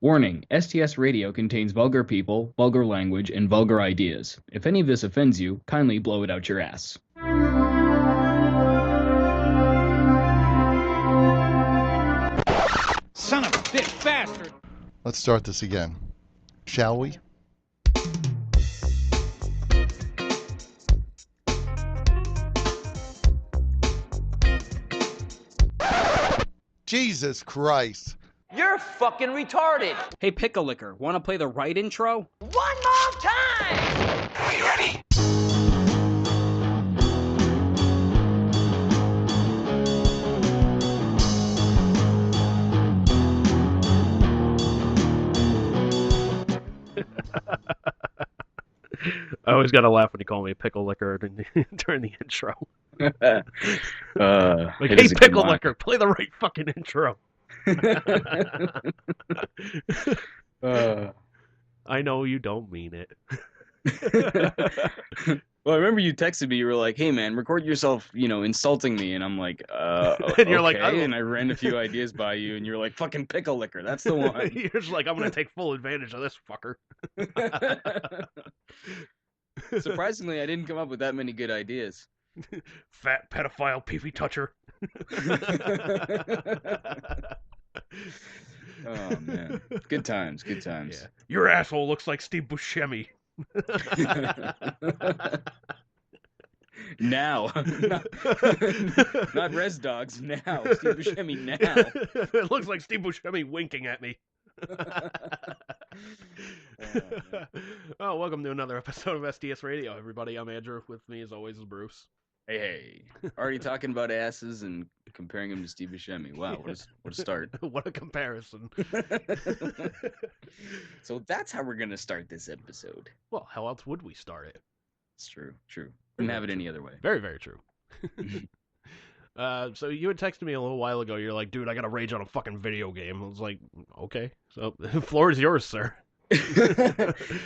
Warning, STS Radio contains vulgar people, vulgar language, and vulgar ideas. If any of this offends you, kindly blow it out your ass. Son of a bitch bastard! Let's start this again. Shall we? Jesus Christ. You're fucking retarded. Hey, Pickle Licker, want to play the right intro? One more time! Are you ready? I always gotta laugh when you call me Pickle Licker during the intro. Like, hey, Pickle Licker, play the right fucking intro. I know you don't mean it. Well, I remember you texted me, you were like, hey man, record yourself, insulting me, and I'm like, And you're like, okay, and I ran a few ideas by you, and you're like, fucking Pickle Licker, that's the one. You're just like, I'm gonna take full advantage of this fucker. Surprisingly, I didn't come up with that many good ideas. Fat pedophile peefy toucher. Oh man, good times, good times. Yeah. Your asshole looks like Steve Buscemi. Now, not Res Dogs. Now, Steve Buscemi. Now, it looks like Steve Buscemi winking at me. Oh, welcome to another episode of STS Radio, everybody. I'm Andrew. With me, as always, is Bruce. Hey, already talking about asses and comparing him to Steve Buscemi. Wow, what a start. What a comparison. So that's how we're gonna start this episode. Well, how else would we start it? It's true. Couldn't have it any other way. Very, very true. So you had texted me a little while ago. You're like, dude, I gotta rage on a fucking video game. I was like, okay. So the floor is yours, sir.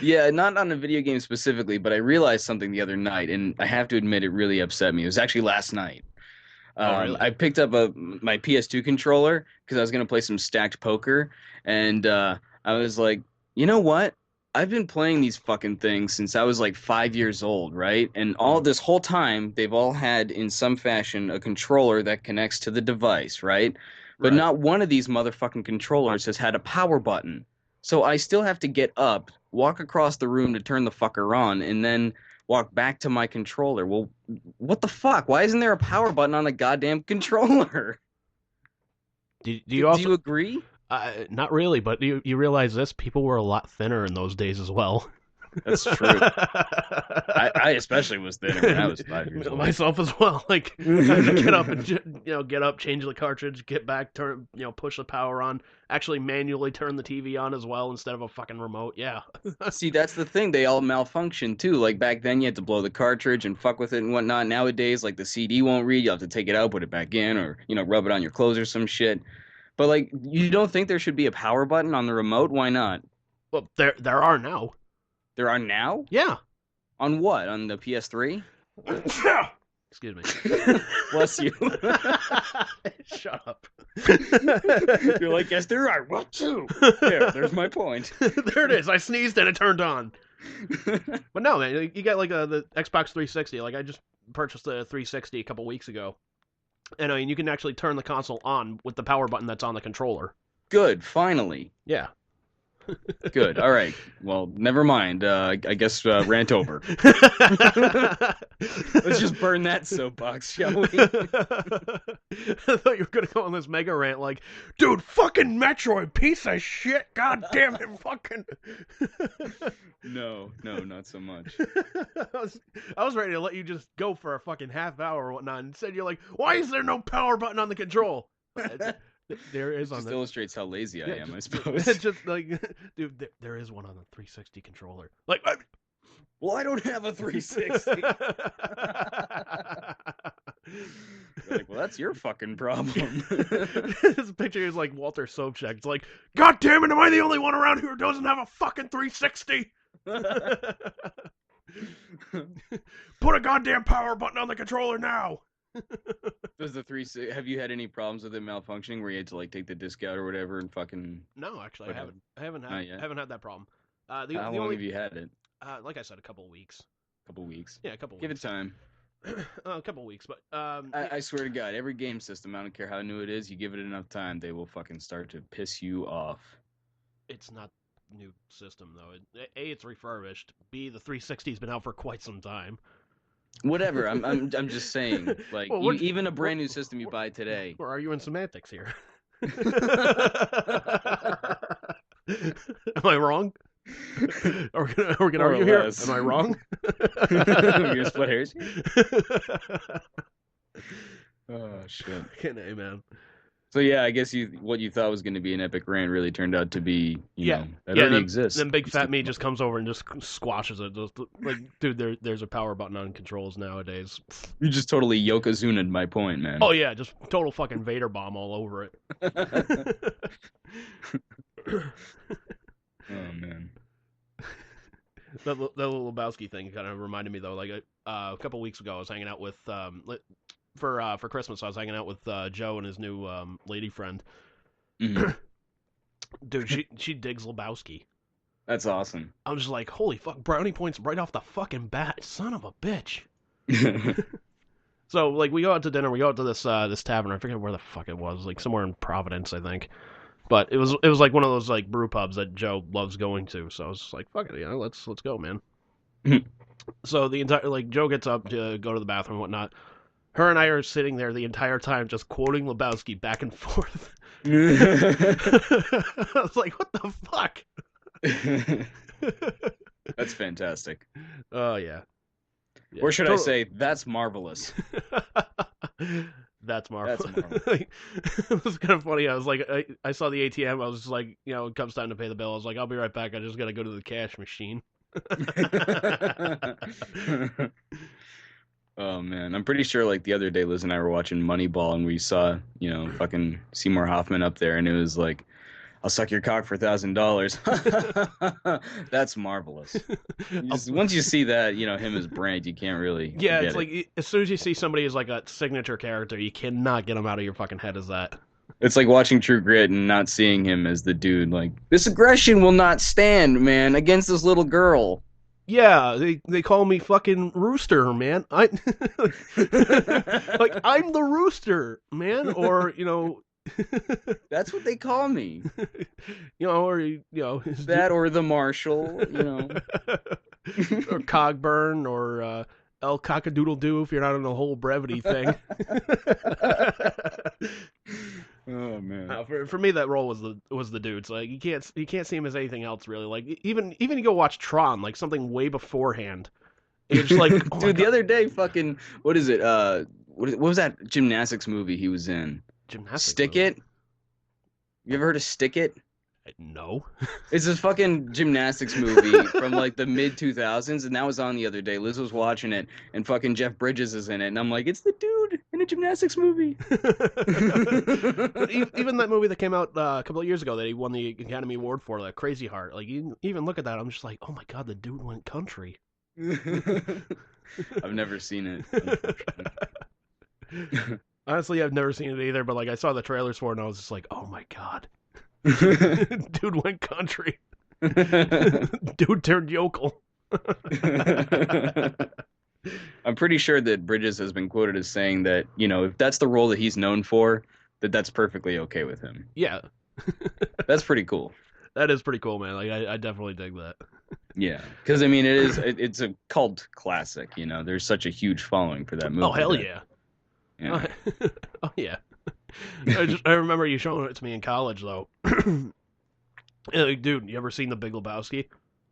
Yeah, not on a video game specifically, but I realized something the other night, and I have to admit it really upset me. It was actually last night. Really? I picked up my PS2 controller because I was going to play some stacked poker, and I was like, you know what? I've been playing these fucking things since I was like 5 years old, right? And all this whole time, they've all had, in some fashion, a controller that connects to the device, right? But not one of these motherfucking controllers has had a power button. So I still have to get up, walk across the room to turn the fucker on, and then walk back to my controller. Well, what the fuck? Why isn't there a power button on a goddamn controller? Do you agree? Not really, but you realize this? People were a lot thinner in those days as well. That's true. I especially was thinner when I was 5 years old. Myself as well. Like, I had to get up and get up, change the cartridge, get back, turn, push the power on, actually manually turn the TV on as well instead of a fucking remote. Yeah. See, that's the thing. They all malfunction too. Like back then, you had to blow the cartridge and fuck with it and whatnot. Nowadays, like the CD won't read. You have to take it out, put it back in, or rub it on your clothes or some shit. But like, you don't think there should be a power button on the remote? Why not? Well, there are now. There are now? Yeah. On what? On the PS3? Excuse me. Bless you. Shut up. You're like, yes, there are. What too? There's my point. There it is. I sneezed and it turned on. But no, man, you got like the Xbox 360. Like I just purchased the 360 a couple weeks ago. And I mean, you can actually turn the console on with the power button that's on the controller. Good, finally. Yeah. Good. All right. Well, never mind. I guess rant over. Let's just burn that soapbox, shall we? I thought you were gonna go on this mega rant, like, dude, fucking Metroid, piece of shit, god damn it, fucking. No, not so much. I was ready to let you just go for a fucking half hour or whatnot, and said you're like, why is there no power button on the control? There is on just the... illustrates how lazy I am, I It's suppose. just like, dude, there is one on the 360 controller. Like, well, I don't have a 360. Like, well, that's your fucking problem. This picture is like Walter Sobchak. It's like, god damn it, am I the only one around here who doesn't have a fucking 360? Put a goddamn power button on the controller now. Does the have you had any problems with it malfunctioning where you had to like take the disc out or whatever and fucking? No, actually, Whatever. I haven't Not yet. had that problem. How The long only have you had it? like I said, a couple of weeks. A couple weeks. Yeah, a couple. Give weeks. it time. A couple of weeks, but I swear to God, every game system, I don't care how new it is, you give it enough time, they will fucking start to piss you off. it's not new system though. A, it's refurbished. B, the 360's been out for quite some time. Whatever. I'm just saying. Like Well, even a brand new system you buy today. We're arguing semantics here. Am I wrong? Are we gonna More or argue here? less. Am I wrong? We're gonna split hairs. Oh shit. Hey, man. So yeah, I guess what you thought was going to be an epic rant really turned out to be, you know, that already then, exists. Then big You fat still- me just comes over and just squashes it. Just, like, dude, there's a power button on controls nowadays. You just totally Yokozuna'd my point, man. Oh yeah, just total fucking Vader bomb all over it. Oh man. That little Lebowski thing kind of reminded me though. Like a couple weeks ago, I was hanging out with for Christmas. I was hanging out with Joe and his new lady friend. Mhm. Dude, she digs Lebowski. That's awesome. I'm just like, holy fuck, brownie points right off the fucking bat, son of a bitch. So like we go out to dinner, we go out to this tavern. I forget where the fuck it was, like somewhere in Providence, I think. But it was like one of those like brew pubs that Joe loves going to. So I was just like, fuck it, let's go, man. So the entire like Joe gets up to go to the bathroom and whatnot. Her and I are sitting there the entire time just quoting Lebowski back and forth. I was like, what the fuck? That's fantastic. Oh yeah. Or should I say, that's marvelous. That's marvelous. That's marvelous. It was kind of funny. I was like, I saw the ATM. I was just like, it comes time to pay the bill. I was like, I'll be right back. I just gotta go to the cash machine. Oh man, I'm pretty sure like the other day Liz and I were watching Moneyball and we saw, fucking Seymour Hoffman up there and it was like, I'll suck your cock for $1,000. That's marvelous. Once you see that, him as Brant, you can't really. Yeah, it's get it. like as soon as you see somebody as like a signature character, you cannot get them out of your fucking head as that. It's like watching True Grit and not seeing him as the dude. Like, this aggression will not stand, man, against this little girl. Yeah, they call me fucking Rooster, man. Like I'm the Rooster, man, or That's what they call me. or That or the Marshal, or Cogburn, or El Cockadoodle-Doo if you're not on the whole brevity thing. Oh man. For me, that role was the dude. So like you can't see him as anything else really. Like even you go watch Tron, like something way beforehand. It's just like oh Dude, the other day, fucking what is it? What was that gymnastics movie he was in? gymnastics. Stick movie. It. You ever heard of Stick It? No. It's this fucking gymnastics movie from like the mid 2000s, and that was on the other day. Liz was watching it, and fucking Jeff Bridges is in it, and I'm like, it's the dude in a gymnastics movie. Even that movie that came out a couple of years ago that he won the Academy Award for, like Crazy Heart. Like you even look at that, I'm just like, oh my god, the dude went country. I've never seen it. Unfortunately. Honestly, I've never seen it either, but like I saw the trailers for it, and I was just like, oh my god. Dude went country. Dude turned yokel. I'm pretty sure that Bridges has been quoted as saying that, if that's the role that he's known for, that's perfectly okay with him. Yeah. That's pretty cool. That is pretty cool, man. Like I definitely dig that. Yeah, because I mean, it's a cult classic. There's such a huge following for that movie. Oh hell that- yeah. Yeah. Oh yeah. I remember you showing it to me in college though. Like, dude, you ever seen The Big Lebowski?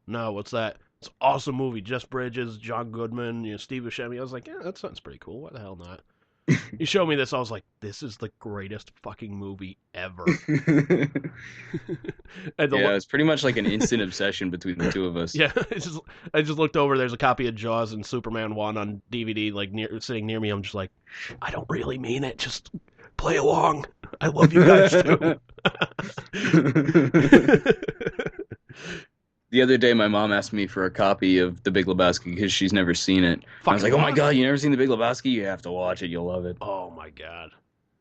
No, what's that? It's an awesome movie. Jeff Bridges, John Goodman, Steve Buscemi. I was like, yeah, that sounds pretty cool. Why the hell not? You showed me this. I was like, this is the greatest fucking movie ever. And It's pretty much like an instant obsession between the two of us. Yeah, I just looked over. There's a copy of Jaws and Superman 1 on DVD, like sitting near me. I'm just like, I don't really mean it. Just play along. I love you guys too. The other day, my mom asked me for a copy of The Big Lebowski because she's never seen it. I was like, "Oh my God, you never seen The Big Lebowski? You have to watch it. You'll love it." Oh my God.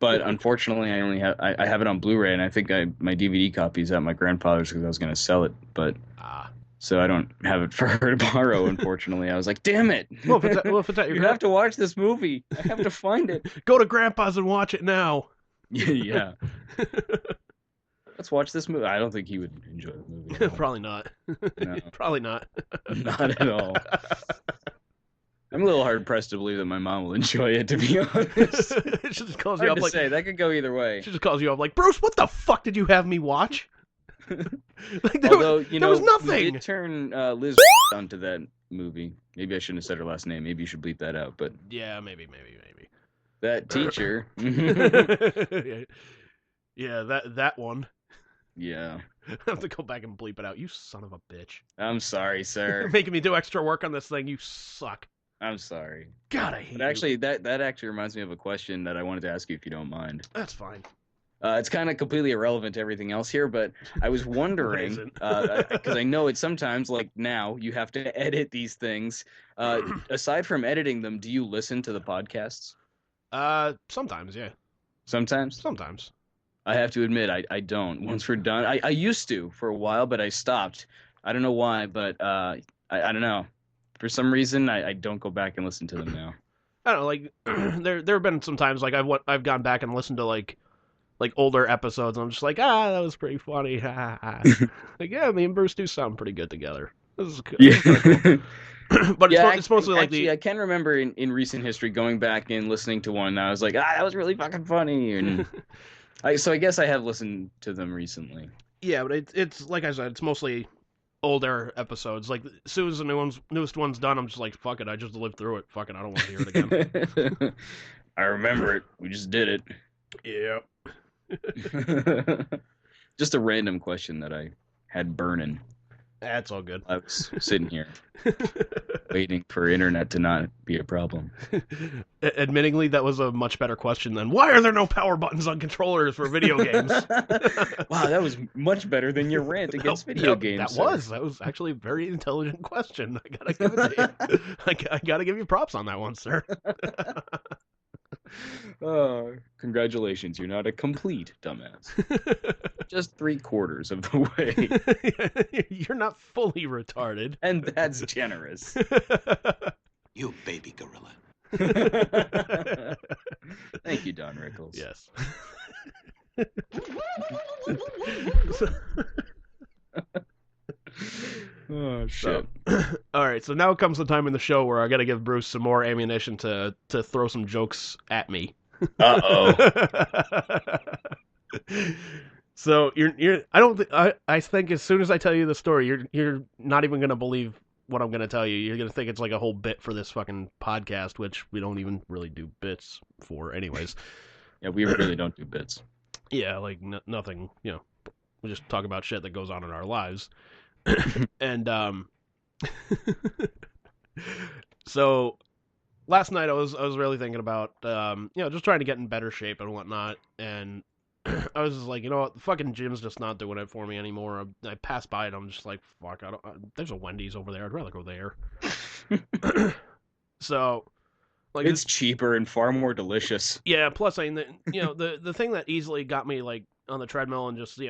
But unfortunately, I have it on Blu-ray, and I think my DVD copy is at my grandfather's because I was going to sell it, but so I don't have it for her to borrow. Unfortunately, I was like, "Damn it! Well, if it's at your you have to watch this movie. I have to find it. Go to Grandpa's and watch it now." Yeah. Let's watch this movie. I don't think he would enjoy the movie. Probably not. No. Probably not. Not at all. I'm a little hard pressed to believe that my mom will enjoy it. To be honest, She just calls hard you up to like say. That could go either way. she just calls you up like, Bruce, what the fuck did you have me watch? Like, Although there was nothing. we did turn Liz onto that movie. Maybe I shouldn't have said her last name. Maybe you should bleep that out. But Yeah, maybe. that teacher. Yeah, that one. Yeah. I have to go back and bleep it out. You son of a bitch. I'm sorry, You're sir. making me do extra work on this thing. You suck. I'm sorry. God, I hate But you. actually, that actually reminds me of a question that I wanted to ask you if you don't mind. That's fine. It's kind of completely irrelevant to everything else here, but I was wondering, isn't? because I know it's sometimes, like now, you have to edit these things. Aside from editing them, do you listen to the podcasts? Sometimes, yeah. Sometimes? Sometimes. I have to admit, I don't. Once we're done, I used to for a while, but I stopped. I don't know why, but I don't know. For some reason, I don't go back and listen to them now. I don't know, like there have been some times like I've gone back and listened to like older episodes, and I'm just like, that was pretty funny. Like, yeah, me and Bruce do sound pretty good together. This is good. Yeah. But it's mostly like actually, I can remember in recent history going back and listening to one, and I was like, that was really fucking funny. And so I guess I have listened to them recently. Yeah, but it's like I said, it's mostly older episodes. Like, as soon as the newest one's done, I'm just like, fuck it, I just lived through it. Fuck it, I don't want to hear it again. I remember it. We just did it. Yeah. Just a random question that I had burning. That's all good. I was sitting here waiting for internet to not be a problem. Admittingly, that was a much better question than why are there no power buttons on controllers for video games? Wow, that was much better than your rant against video games. That was actually a very intelligent question. I gotta give it to you. I gotta give you props on that one, sir. Oh, congratulations! You're not a complete dumbass. Just 3/4 of the way. You're not fully retarded. And that's generous. You baby gorilla. Thank you, Don Rickles. Yes. Oh, shit. All right, so now comes the time in the show where I got to give Bruce some more ammunition to throw some jokes at me. Uh-oh. So I think as soon as I tell you the story, you're not even gonna believe what I'm gonna tell you. You're gonna think it's like a whole bit for this fucking podcast, which we don't even really do bits for, anyways. Yeah, we really don't do bits. Yeah, like nothing. You know, we just talk about shit that goes on in our lives. And so last night I was really thinking about just trying to get in better shape and whatnot, and I was just like, you know what, the fucking gym's just not doing it for me anymore. I pass by it, I'm just like, fuck, there's a Wendy's over there, I'd rather go there. So like it's cheaper and far more delicious. Yeah, plus I mean, the thing that easily got me like on the treadmill and just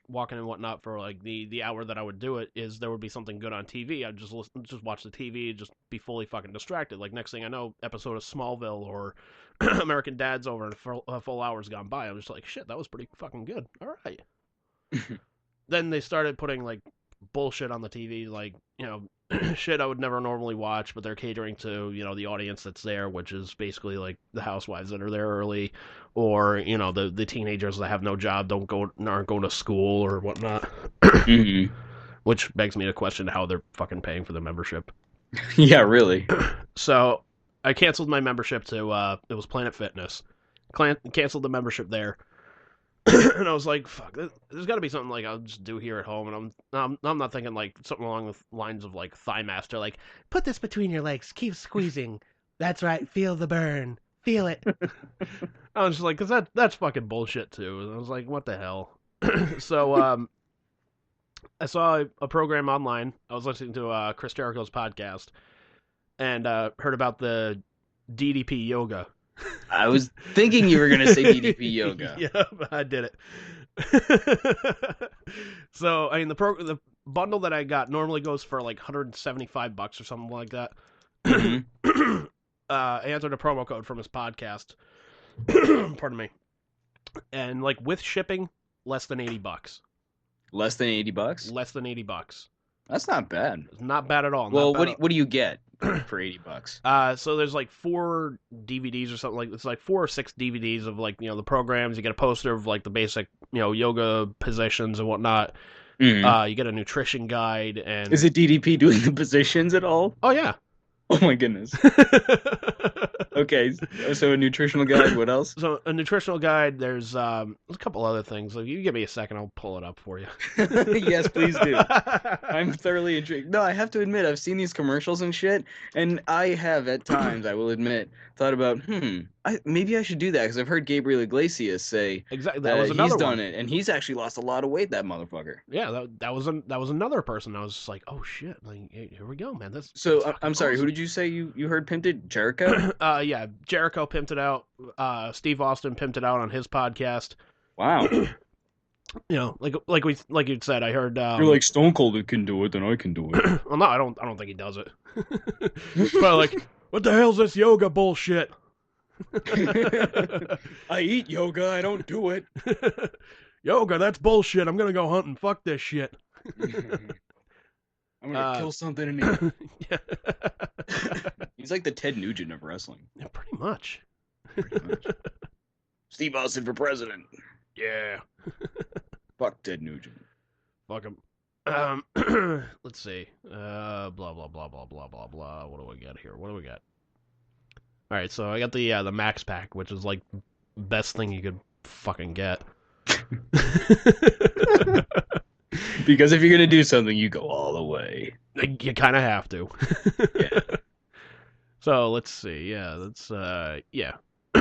walking and whatnot for like the hour that I would do it is there would be something good on TV. I'd just watch the TV, just be fully fucking distracted. Like next thing I know, episode of Smallville or American Dad's over and a full hour's gone by. I'm just like, shit, that was pretty fucking good. All right. Then they started putting like bullshit on the TV, like shit I would never normally watch, but they're catering to the audience that's there, which is basically like the housewives that are there early, or the teenagers that have no job, aren't going to school or whatnot. Mm-hmm. Which begs me to question how they're fucking paying for the membership. Yeah, really. So I canceled my membership to it was Planet Fitness. Canceled the membership there. And I was like, fuck, there's got to be something like I'll just do here at home. And I'm not thinking like something along the lines of like Thigh Master, like put this between your legs, keep squeezing. That's right, feel the burn, feel it. I was just like, because that's fucking bullshit too. And I was like, what the hell? So I saw a program online. I was listening to Chris Jericho's podcast and heard about the DDP yoga. I was thinking you were going to say DDP yoga. Yep, I did it. So, I mean, the bundle that I got normally goes for like $175 or something like that. Mm-hmm. I entered a promo code from his podcast. Pardon me. And like with shipping, less than $80. Less than $80? Less than $80. That's not bad. It's not bad at all. Well, what do you get for $80? So there's like 4 DVDs or something, like it's like 4 or 6 DVDs of like, the programs. You get a poster of like the basic, yoga positions and whatnot. Mm-hmm. You get a nutrition guide and Is it DDP doing the positions at all? Oh yeah. Oh my goodness. Okay, so a nutritional guide. What else? So a nutritional guide. There's a couple other things. If you give me a second, I'll pull it up for you. Yes, please do. I'm thoroughly intrigued. No, I have to admit, I've seen these commercials and shit, and I have at times, I will admit, thought about, maybe I should do that, because I've heard Gabriel Iglesias say exactly that was another he's done one. it, and he's actually lost a lot of weight. That motherfucker. Yeah, that was another person. I was just like, oh shit, like here we go, man. That's I'm sorry. awesome. Who did you say you heard pimped it? Jericho? Yeah, Jericho pimped it out. Steve Austin pimped it out on his podcast. Wow. Like you said, I heard. You're like Stone Cold can do it, then I can do it. Well, no, I don't think he does it. But like, what the hell's this yoga bullshit? I eat yoga. I don't do it. Yoga, that's bullshit. I'm gonna go hunting. Fuck this shit. I'm gonna kill something in here. Yeah. He's like the Ted Nugent of wrestling. Yeah, pretty much. Steve Austin for president. Yeah. Fuck Ted Nugent. Fuck him. Let's see. Blah blah blah blah blah blah blah. What do we got here? What do we got? All right, so I got the Max Pack, which is like best thing you could fucking get. Because if you're gonna do something, you go all the way. You kind of have to. Yeah. So let's see. Yeah, that's yeah.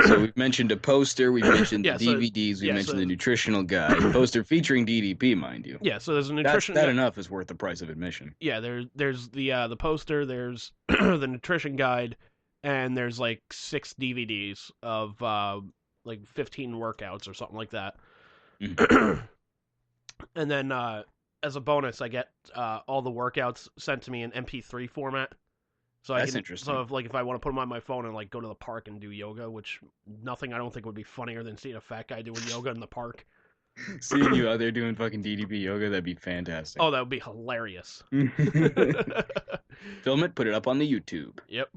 So we've mentioned a poster, we've mentioned Yeah, the so- DVDs, we yeah, mentioned so- the nutritional guide, poster featuring DDP, mind you. Yeah, so there's a nutrition. That enough is worth the price of admission. Yeah, there's the poster, there's the nutrition guide, and there's like 6 DVDs of like 15 workouts or something like that. Mhm. And then as a bonus, I get all the workouts sent to me in MP3 format. So That's interesting. So if I want to put them on my phone and like go to the park and do yoga, which nothing I don't think would be funnier than seeing a fat guy doing yoga in the park. Seeing you out there doing fucking DDP yoga, that'd be fantastic. Oh, that would be hilarious. Film it, put it up on the YouTube. Yep.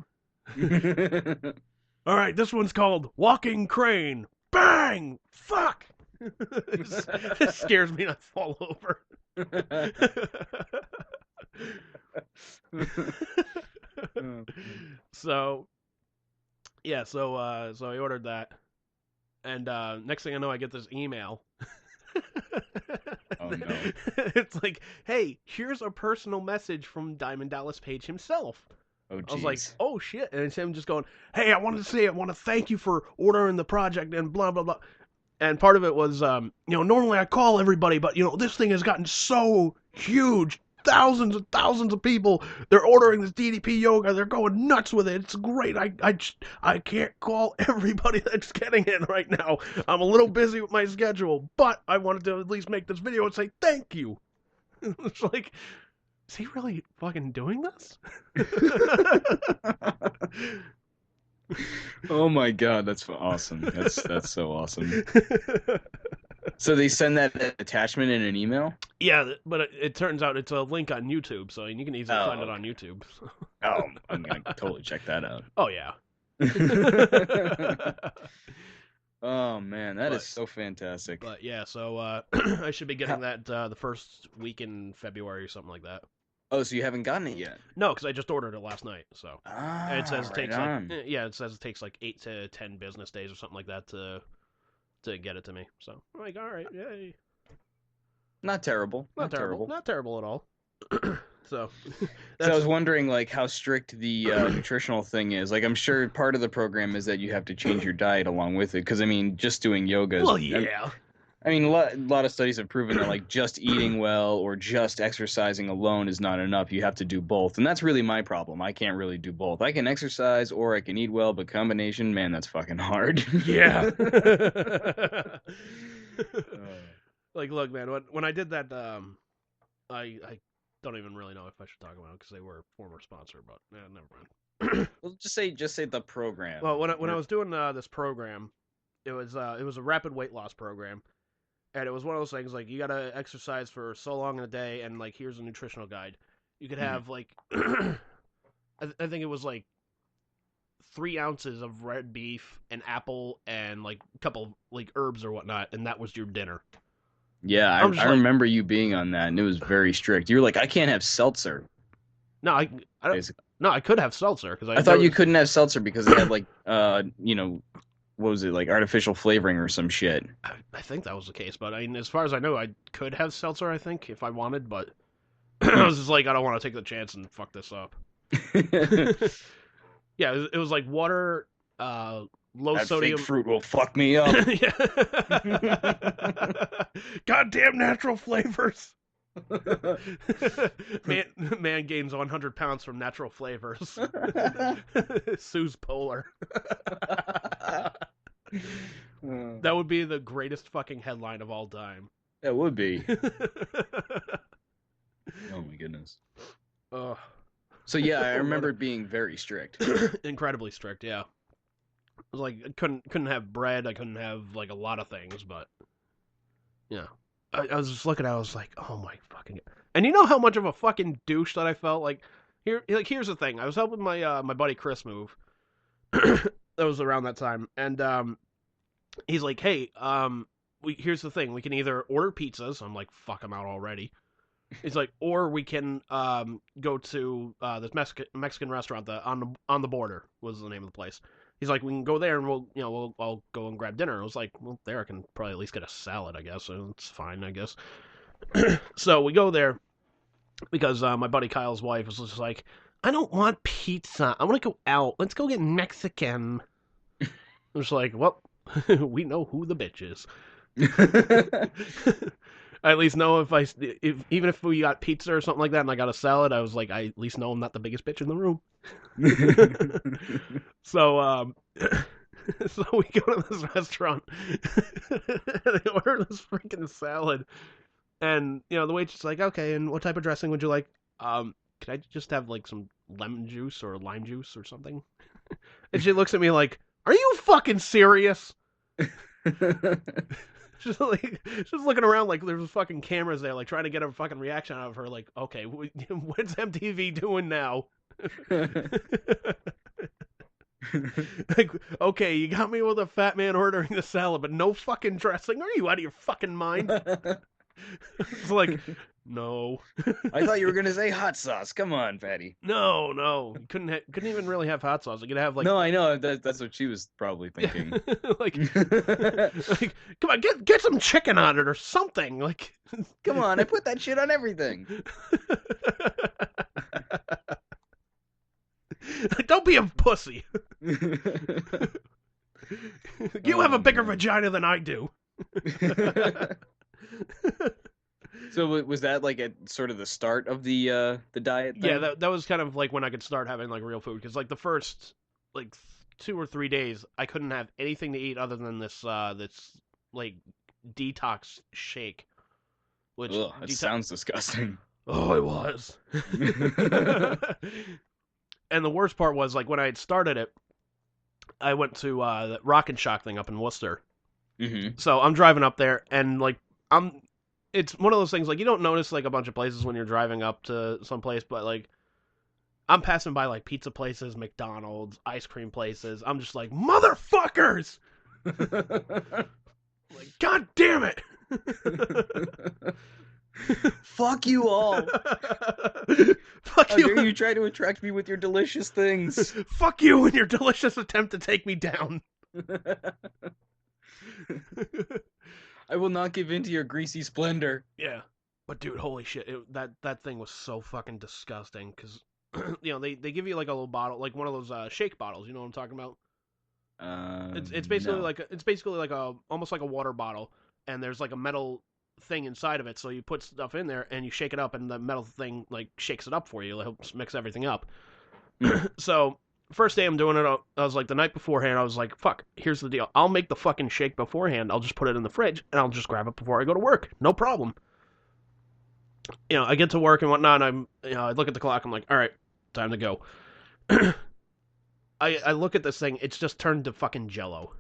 All right, this one's called Walking Crane. Bang! Fuck! This scares me and I fall over. So, yeah, so I ordered that. And next thing I know, I get this email. Oh, no. It's like, hey, here's a personal message from Diamond Dallas Page himself. Oh, I was like, jeez. oh shit. And it's him just going, hey, I want to thank you for ordering the project and blah, blah, blah. And part of it was, normally I call everybody, but, this thing has gotten so huge. Thousands and thousands of people, they're ordering this DDP yoga. They're going nuts with it. It's great. I can't call everybody that's getting it right now. I'm a little busy with my schedule, but I wanted to at least make this video and say thank you. It's like, is he really fucking doing this? Oh my god, that's awesome. That's so awesome. So they send that attachment in an email? Yeah, but it turns out it's a link on YouTube, so you can easily find it okay. on YouTube. Oh, I'm gonna totally check that out. Oh, yeah. Oh man, that is But- so fantastic. But yeah, so I should be getting that the first week in February or something like that. Oh, so you haven't gotten it yet? No, because I just ordered it last night. So Ah, and it says it right takes on. like it says it takes like 8 to 10 business days or something like that to get it to me. So I'm like, all right, yay, Not terrible. not terrible, not terrible at all. So So I was wondering, like, how strict the nutritional thing is. Like, I'm sure part of the program is that you have to change your diet along with it. Because I mean, just doing yoga. well, yeah. I mean, a lot of studies have proven that like just eating well or just exercising alone is not enough. You have to do both, and that's really my problem. I can't really do both. I can exercise or I can eat well, but combination, man, that's fucking hard. Yeah. Like, look, man, when I did that, I don't even really know if I should talk about it because they were a former sponsor, but never mind. Well, just say the program. Well, when I was doing this program, it was a rapid weight loss program, and it was one of those things like you gotta exercise for so long in a day, and like here's a nutritional guide. You could have like, I think it was like 3 ounces of red beef, an apple, and like a couple like herbs or whatnot, and that was your dinner. Yeah, I remember you being on that, and it was very strict. You were like, I can't have seltzer. No, I don't. Basically. No, I could have seltzer because I thought you couldn't have seltzer because it had like what was it, like artificial flavoring or some shit. I think that was the case, but I mean, as far as I know, I could have seltzer. I think if I wanted, but I was just like, I don't want to take the chance and fuck this up. Yeah, it was like water, low that sodium. fake fruit will fuck me up. Goddamn natural flavors. man gains 100 pounds from natural flavors. Sue's polar. That would be the greatest fucking headline of all time. That would be. Oh my goodness. So yeah, I remember it being very strict. Incredibly strict, yeah. It was like I couldn't have bread, I couldn't have like a lot of things, but yeah. I was just looking at it, I was like, oh my fucking... And you know how much of a fucking douche that I felt? Here's the thing. I was helping my my buddy Chris move. That was around that time. And he's like, hey, here's the thing. We can either order pizzas. I'm like, fuck, I'm out already. He's like, or we can go to this Mexican restaurant, on the border was the name of the place. He's like, we can go there and I'll go and grab dinner. I was like, well, there I can probably at least get a salad, I guess. So it's fine, I guess. So we go there because my buddy Kyle's wife was just like, I don't want pizza. I want to go out. Let's go get Mexican. I was like, well, we know who the bitch is. I at least know even if we got pizza or something like that and I got a salad, I was like, I at least know I'm not the biggest bitch in the room. So so we go to this restaurant. They order this freaking salad, and the waitress is like, okay, and what type of dressing would you like? Could I just have like some lemon juice or lime juice or something? And she looks at me like, are you fucking serious? Just looking around like there's fucking cameras there, like trying to get a fucking reaction out of her. Like, okay, what's MTV doing now? Like, okay, you got me with a fat man ordering the salad, but no fucking dressing. Are you out of your fucking mind? It's like, no. I thought you were gonna say hot sauce. Come on, fatty. No, you couldn't even really have hot sauce. You could have like. No, I know that's what she was probably thinking. like, come on, get some chicken on it or something. Like, come on, I put that shit on everything. Don't be a pussy. You have a bigger vagina than I do. So was that like at sort of the start of the diet thing? Yeah, that was kind of like when I could start having like real food, because like the first like 2 or 3 days I couldn't have anything to eat other than this like detox shake. Which that sounds disgusting. Oh, it was. And the worst part was, like, when I had started it, I went to the Rock and Shock thing up in Worcester. Mm-hmm. So I'm driving up there, and like it's one of those things, like, you don't notice like a bunch of places when you're driving up to some place, but like I'm passing by like pizza places, McDonald's, ice cream places. I'm just like, motherfuckers! Like, god damn it! Fuck you all! Fuck How you! dare you try to attract me with your delicious things? Fuck you and your delicious attempt to take me down. I will not give in to your greasy splendor. Yeah, but dude, holy shit, that thing was so fucking disgusting. Because they give you like a little bottle, like one of those shake bottles. You know what I'm talking about? It's basically no. like a almost like a water bottle, and there's like a metal thing inside of it. So you put stuff in there and you shake it up, and the metal thing like shakes it up for you. It helps mix everything up. So first day I'm doing it, I was like, the night beforehand, I was like, fuck, here's the deal. I'll make the fucking shake beforehand. I'll just put it in the fridge, and I'll just grab it before I go to work. No problem. I get to work and whatnot, and I look at the clock, I'm like, all right, time to go. I look at this thing, it's just turned to fucking Jell-O.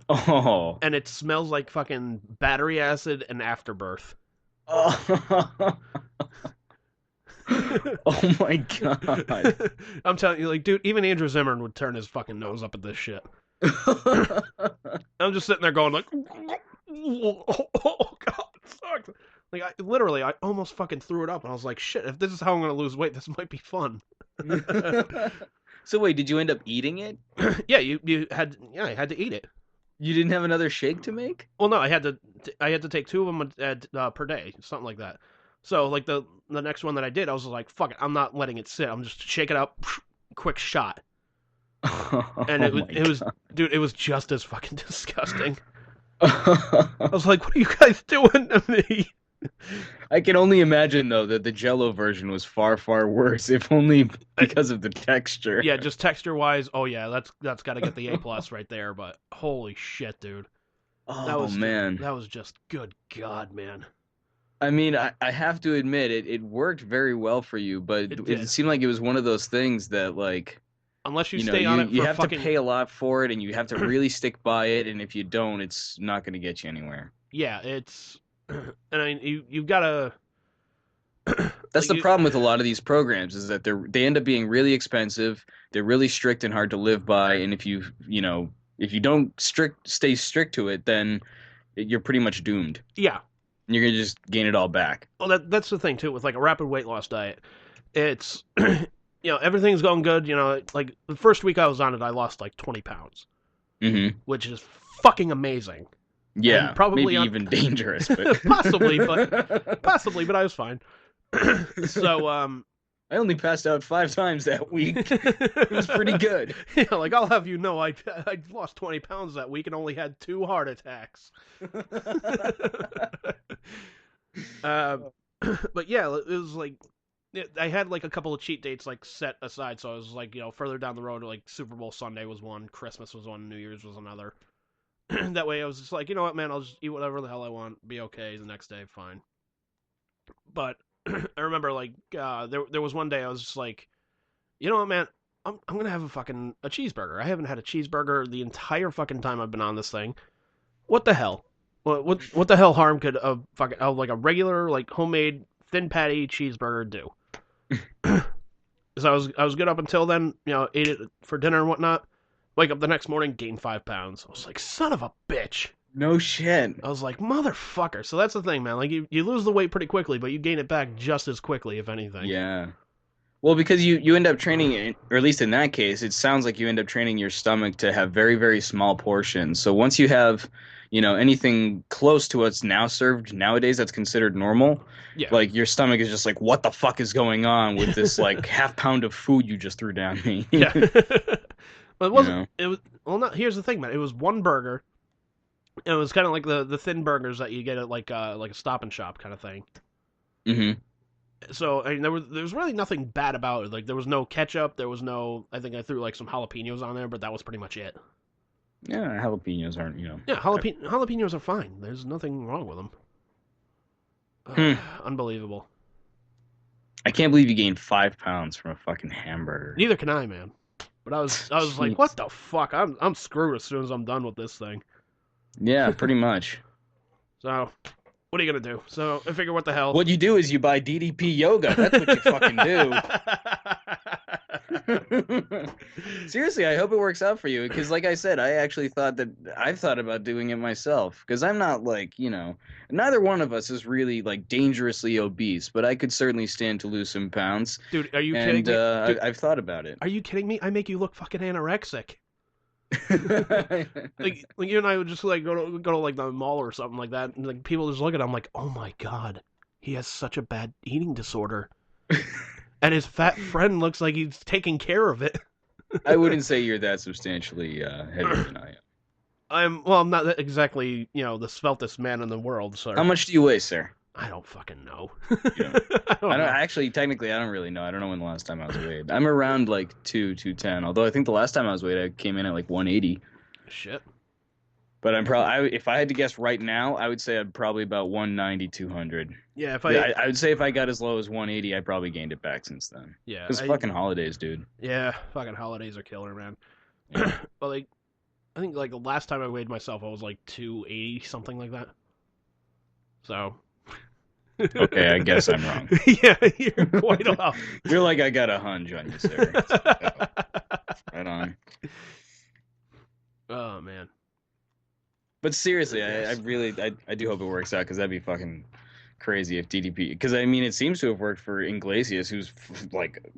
Oh. And it smells like fucking battery acid and afterbirth. Oh. Oh my god. I'm telling you, like, dude, even Andrew Zimmern would turn his fucking nose up at this shit. I'm just sitting there going like, oh god, it sucks. Like, I almost fucking threw it up, and I was like, shit, if this is how I'm gonna lose weight, this might be fun. So wait, did you end up eating it? Yeah, I had to eat it. You didn't have another shake to make? Well, no, I had to take 2 of them per day, something like that. So, like, the next one that I did, I was like, fuck it, I'm not letting it sit. I'm just shake it up, quick shot. And it was, dude, it was just as fucking disgusting. I was like, what are you guys doing to me? I can only imagine, though, that the Jell-O version was far, far worse, if only because of the texture. Yeah, just texture-wise, oh yeah, that's got to get the A+ right there, but holy shit, dude. Oh, man. That was just, good God, man. I mean, I have to admit, it worked very well for you, but it seemed like it was one of those things that, like... Unless you stay on it for you have fucking... to pay a lot for it, and you have to really stick by it, and if you don't, it's not going to get you anywhere. Yeah, it's... And I mean, you've got to... That's the problem with a lot of these programs, is that they end up being really expensive, they're really strict and hard to live by, and if you don't stay strict to it, then you're pretty much doomed. Yeah. And you're going to just gain it all back. Well, that's the thing, too, with, like, a rapid weight loss diet. It's... everything's going good, like, the first week I was on it, I lost, like, 20 pounds. Mm-hmm. Which is fucking amazing. Yeah, and probably maybe even dangerous. But... possibly, but I was fine. So, I only passed out 5 times that week. It was pretty good. Yeah, like, I'll have you know, I lost 20 pounds that week and only had 2 heart attacks. But yeah, it was like... I had, like, a couple of cheat dates, like, set aside, so I was, like, further down the road, like, Super Bowl Sunday was one, Christmas was one, New Year's was another. That way I was just like, you know what, man, I'll just eat whatever the hell I want, be okay the next day, fine. But I remember, like, there was one day I was just like, you know what, man, I'm gonna have a cheeseburger. I haven't had a cheeseburger the entire fucking time I've been on this thing. What the hell? What the hell harm could like a regular, like, homemade thin patty cheeseburger do? So I was good up until then, ate it for dinner and whatnot. Wake up the next morning, gain 5 pounds. I was like, son of a bitch. No shit. I was like, motherfucker. So that's the thing, man. Like, you lose the weight pretty quickly, but you gain it back just as quickly, if anything. Yeah. Well, because you end up training, or at least in that case, it sounds like you end up training your stomach to have very, very small portions. So once you have, anything close to what's now served nowadays that's considered normal, yeah. Like, your stomach is just like, what the fuck is going on with this, like, half pound of food you just threw down me? Yeah. But it wasn't, it was, well, not, here's the thing, man. It was one burger. And it was kind of like the thin burgers that you get at, like a Stop and Shop kind of thing. Mm-hmm. So, I mean, there was really nothing bad about it. Like, there was no ketchup. There was no... I think I threw, like, some jalapenos on there, but that was pretty much it. Yeah, jalapenos aren't, Yeah, jalapenos are fine. There's nothing wrong with them. Unbelievable. I can't believe you gained 5 pounds from a fucking hamburger. Neither can I, man. But I was like, what the fuck? I'm screwed as soon as I'm done with this thing. Yeah, pretty much. So... what are you gonna do? So I figure, what the hell? What you do is you buy DDP yoga. That's what you fucking do. Seriously, I hope it works out for you. Because, like I said, I've thought about doing it myself. Because I'm not like, neither one of us is really like dangerously obese. But I could certainly stand to lose some pounds. Dude, are you kidding me? Dude, I've thought about it. Are you kidding me? I make you look fucking anorexic. like you and I would just like go to like the mall or something like that, and like people just look at him like, oh my god, he has such a bad eating disorder, and his fat friend looks like he's taking care of it. I wouldn't say you're that substantially heavier than I am. I'm not exactly, the sveltest man in the world, sir. How much do you weigh, sir? I don't fucking know. You know. I don't know. Actually, technically, I don't really know. I don't know when the last time I was weighed. I'm around like 210. Although I think the last time I was weighed, I came in at like 180. Shit. But I'm probably, if I had to guess right now, I would say I'm probably about 190, 200. Yeah, I would say if I got as low as 180, I probably gained it back since then. Yeah. Because fucking holidays, dude. Yeah, fucking holidays are killer, man. Yeah. But like, I think like the last time I weighed myself, I was like 280, something like that. So. Okay, I guess I'm wrong. Yeah, you're quite off. You're like, I got a hunch on you, sir. Right on. Oh man. But seriously, I do hope it works out, because that'd be fucking crazy if DDP. Because I mean, it seems to have worked for Iglesias, who's like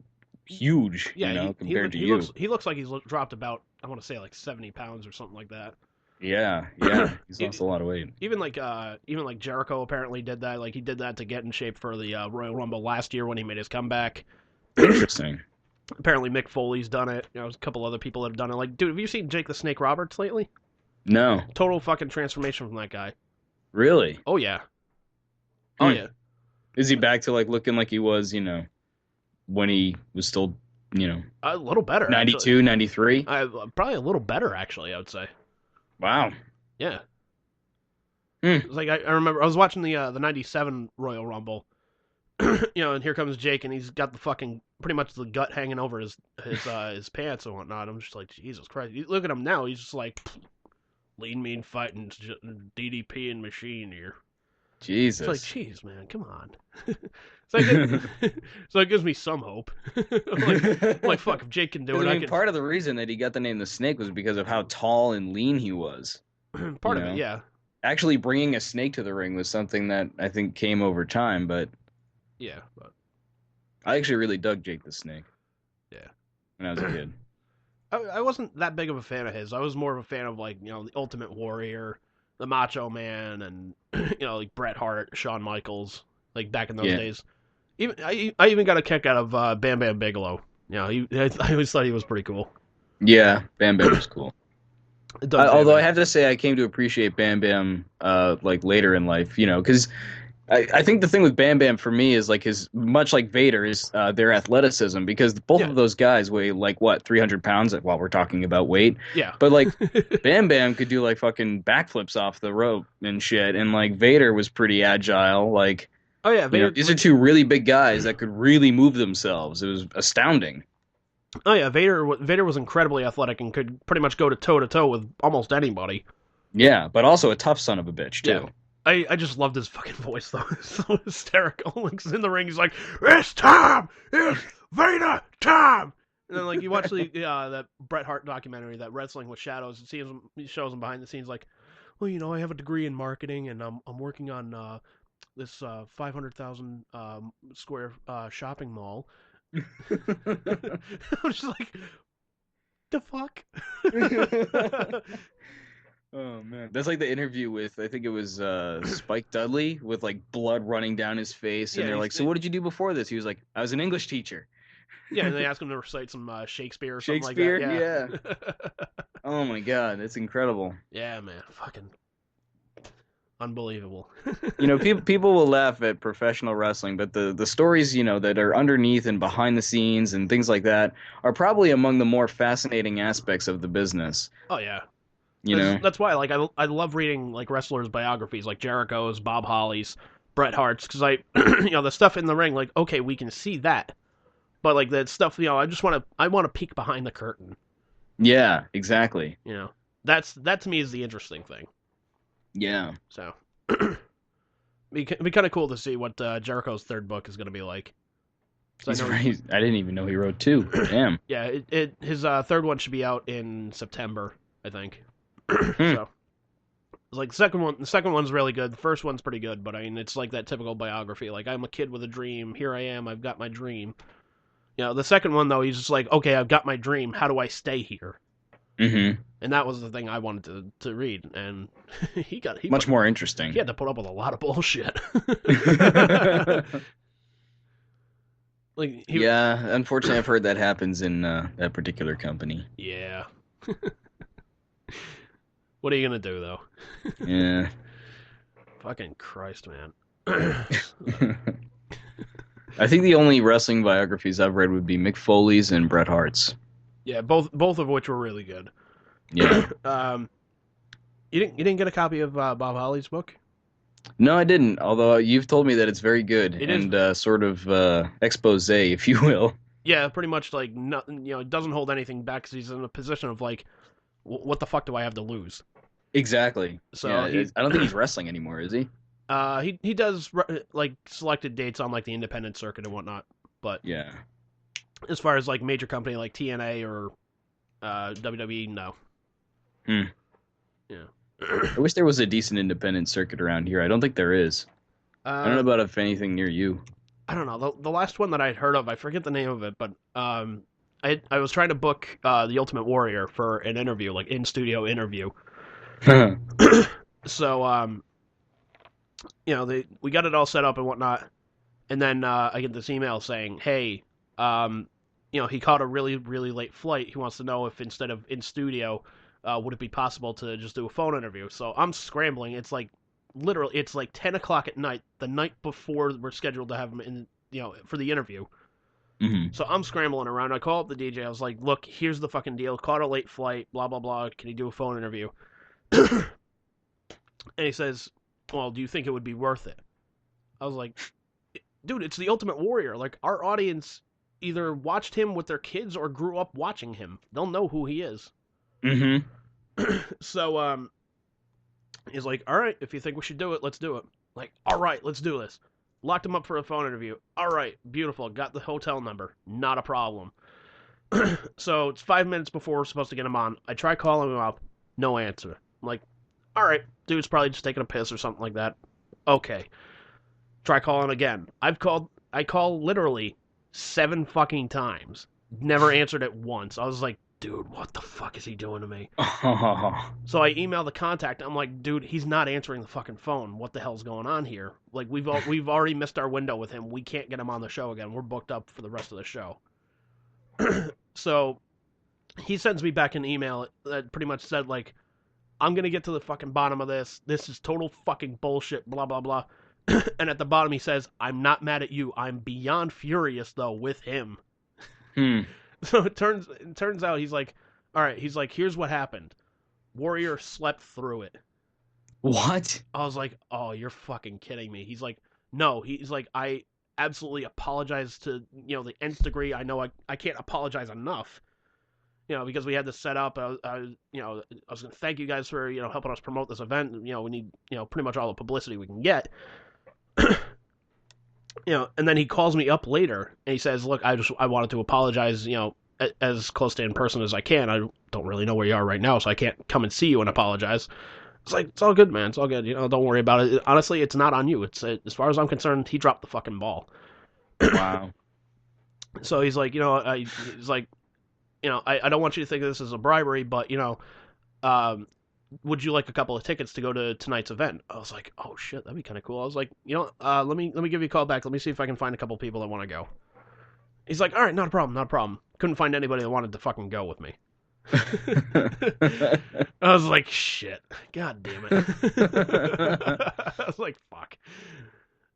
huge, Yeah, compared to you. He looks like he's dropped about, I want to say like 70 pounds or something like that. Yeah, he's lost a lot of weight. Even like Jericho apparently did that. Like he did that to get in shape for the Royal Rumble last year when he made his comeback. Interesting. Apparently Mick Foley's done it. There's a couple other people that have done it. Like, dude, have you seen Jake the Snake Roberts lately? No. Total fucking transformation from that guy. Really? Oh yeah. Oh yeah. Is he back to like looking like he was, when he was still, A little better. 92, actually. 93? Probably a little better actually, I would say. Wow. Yeah. It's like I remember I was watching the '97 Royal Rumble, and here comes Jake, and he's got the fucking pretty much the gut hanging over his pants and whatnot. I'm just like, Jesus Christ! You look at him now; he's just like lean, mean, fighting DDP and machine here. Jesus. It's like, jeez, man, come on. So it gives me some hope. I'm like, fuck, if Jake can do it, I mean, part of the reason that he got the name the Snake was because of how tall and lean he was. Part of it, yeah. Actually, bringing a snake to the ring was something that I think came over time, but yeah, but I actually really dug Jake the Snake. Yeah, when I was a kid. I wasn't that big of a fan of his. I was more of a fan of like the Ultimate Warrior, the Macho Man, and like Bret Hart, Shawn Michaels, like back in those days. Even I even got a kick out of Bam Bam Bigelow. I always thought he was pretty cool. Yeah, Bam Bam was cool. Although I have to say, I came to appreciate Bam Bam like later in life, because I think the thing with Bam Bam for me is like much like Vader is their athleticism, because both of those guys weigh like 300 pounds while we're talking about weight. Yeah. But like Bam Bam could do like fucking backflips off the rope and shit, and like Vader was pretty agile. Like, oh yeah, Vader, these are two really big guys that could really move themselves. It was astounding. Oh yeah, Vader was incredibly athletic and could pretty much go to toe with almost anybody. Yeah, but also a tough son of a bitch too. Yeah. I just loved his fucking voice though. It's so hysterical. Like he's in the ring, he's like, "It's time! It's Vader time!" And then like you watch that Bret Hart documentary, that Wrestling with Shadows. He shows him behind the scenes like, well, I have a degree in marketing and I'm working on this 500,000 square shopping mall. I'm just like, the fuck. Oh man, that's like the interview with, I think it was Spike Dudley, with like blood running down his face, and they're like, "So what did you do before this?" He was like, "I was an English teacher." Yeah, and they asked him to recite some Shakespeare or something like Shakespeare, that. yeah. Oh my god, that's incredible. Yeah, man, fucking unbelievable. People will laugh at professional wrestling, but the stories that are underneath and behind the scenes and things like that are probably among the more fascinating aspects of the business. Oh yeah. That's why, like, I love reading like wrestlers' biographies, like Jericho's, Bob Holly's, Bret Hart's, because the stuff in the ring, like, okay, we can see that, but like that stuff, I want to peek behind the curtain. Yeah, exactly. That to me is the interesting thing. Yeah. So, be kind of cool to see what Jericho's third book is going to be like. I didn't even know he wrote two. Damn. Yeah, his third one should be out in September, I think. So, like the second one's really good. The first one's pretty good, but I mean, it's like that typical biography. Like, I'm a kid with a dream. Here I am. I've got my dream. The second one though, he's just like, okay, I've got my dream. How do I stay here? Mm-hmm. And that was the thing I wanted to read, and he much more interesting. He had to put up with a lot of bullshit. Yeah, unfortunately, I've heard that happens in that particular company. Yeah. What are you gonna do though? Yeah. Fucking Christ, man. I think the only wrestling biographies I've read would be Mick Foley's and Bret Hart's. Yeah, both of which were really good. Yeah. You didn't get a copy of Bob Holly's book? No, I didn't. Although you've told me that it's very good sort of expose, if you will. Yeah, pretty much like nothing. It doesn't hold anything back because he's in a position of like, what the fuck do I have to lose? Exactly. So yeah, I don't think he's wrestling anymore, is he? He does like selected dates on like the independent circuit and whatnot, but yeah, as far as like major company like TNA or WWE, no. Yeah. I wish there was a decent independent circuit around here. I don't think there is. I don't know about if anything near you. I don't know. The last one that I'd heard of, I forget the name of it, but I was trying to book the Ultimate Warrior for an interview, like in studio interview. So we got it all set up and whatnot, and then I get this email saying, "Hey, he caught a really, really late flight. He wants to know if instead of in studio, would it be possible to just do a phone interview?" So I'm scrambling. It's like literally, it's like 10 o'clock at night, the night before we're scheduled to have him in, for the interview. Mm-hmm. So I'm scrambling around. I call up the DJ. I was like, "Look, here's the fucking deal. Caught a late flight. Blah blah blah. Can you do a phone interview?" And he says, "Well, do you think it would be worth it?" I was like, "Dude, it's the Ultimate Warrior. Like, our audience either watched him with their kids or grew up watching him. They'll know who he is." Mm-hmm. So, he's like, "All right, if you think we should do it, let's do it." Like, "All right, let's do this." Locked him up for a phone interview. All right, beautiful. Got the hotel number. Not a problem. So it's 5 minutes before we're supposed to get him on. I try calling him up. No answer. I'm like, all right, dude's probably just taking a piss or something like that. Okay. Try calling again. I call literally 7 fucking times. Never answered it once. I was like, dude, what the fuck is he doing to me? So I email the contact. I'm like, dude, he's not answering the fucking phone. What the hell's going on here? Like, we've already missed our window with him. We can't get him on the show again. We're booked up for the rest of the show. So he sends me back an email that pretty much said, like, "I'm going to get to the fucking bottom of this. This is total fucking bullshit, blah, blah, blah." And at the bottom he says, "I'm not mad at you. I'm beyond furious, though, with him." So it turns out he's like, all right, he's like, "Here's what happened. Warrior slept through it." What? I was like, "Oh, you're fucking kidding me." He's like, "No." He's like, "I absolutely apologize to, the nth degree. I know I can't apologize enough. Because we had this set up. I was going to thank you guys for, helping us promote this event. We need, pretty much all the publicity we can get." And then he calls me up later and he says, "Look, I wanted to apologize, as close to in person as I can. I don't really know where you are right now, so I can't come and see you and apologize." It's like, it's all good, man. It's all good. Don't worry about it. Honestly, it's not on you. It's as far as I'm concerned, he dropped the fucking ball. Wow. So he's like, he's like, I don't want you to think of this as a bribery, but, would you like a couple of tickets to go to tonight's event? I was like, oh shit, that'd be kind of cool. I was like, let me give you a call back. Let me see if I can find a couple of people that want to go. He's like, all right, not a problem. Couldn't find anybody that wanted to fucking go with me. I was like, shit, god damn it. I was like, fuck.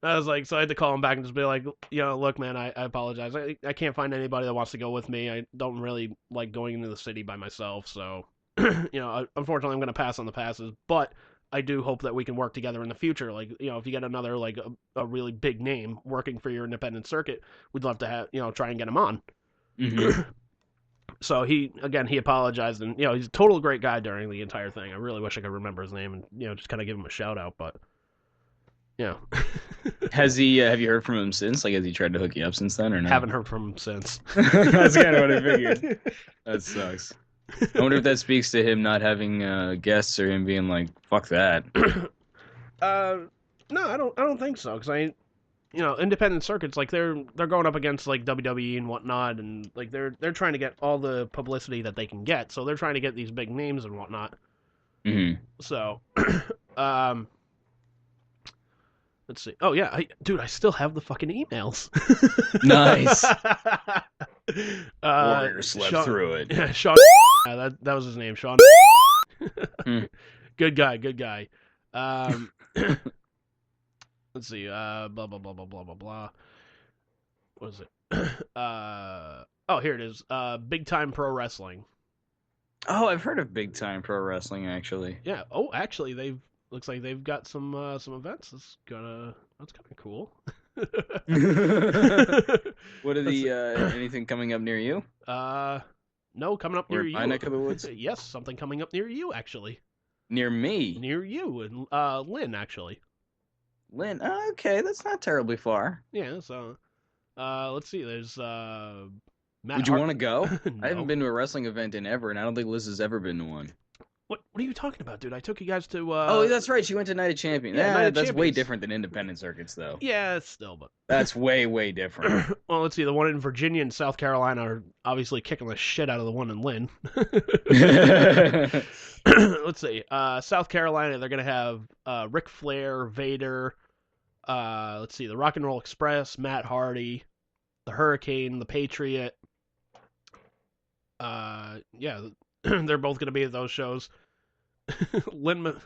I was like, so I had to call him back and just be like, "Look, man, I apologize. I can't find anybody that wants to go with me. I don't really like going into the city by myself, so, unfortunately I'm going to pass on the passes, but I do hope that we can work together in the future. Like, if you get another, like, a really big name working for your independent circuit, we'd love to have, try and get him on." Mm-hmm. So he apologized, and, he's a total great guy during the entire thing. I really wish I could remember his name and, just kind of give him a shout out, but, Has he? Have you heard from him since? Like, has he tried to hook you up since then, or no? Haven't heard from him since. That's kind of what I figured. That sucks. I wonder if that speaks to him not having guests or him being like, "Fuck that." No, I don't think so. Because independent circuits, like they're going up against like WWE and whatnot, and like they're trying to get all the publicity that they can get. So they're trying to get these big names and whatnot. Mm-hmm. So, let's see. Oh yeah, I still have the fucking emails. Nice. Warrior slept through it. Yeah, Sean. That was his name, Sean. Good guy. Let's see. Blah blah blah blah blah blah blah. What is it? Here it is. Big Time Pro Wrestling. Oh, I've heard of Big Time Pro Wrestling actually. Yeah. Oh, actually, looks like they've got some events. That's kind of cool. What are the anything coming up near you? No, coming up near Or you. my neck of the woods? Yes, something coming up near you actually. Near me? Near you and Lynn actually. Lynn. Oh, okay, that's not terribly far. Yeah. So, let's see. There's Matt. Would you want to go? No. I haven't been to a wrestling event in ever, and I don't think Liz has ever been to one. What are you talking about, dude? I took you guys to. Oh, that's right. She went to Night of Champions. Yeah, Night of that's way Champions. different than independent circuits, though. Yeah, it's still, but That's way different. well, let's see. The one in Virginia and South Carolina are obviously kicking the shit out of the one in Lynn. Let's see. South Carolina, they're gonna have Ric Flair, Vader. Let's see. The Rock and Roll Express, Matt Hardy, the Hurricane, the Patriot. Yeah, they're both gonna be at those shows. Lynn Mass.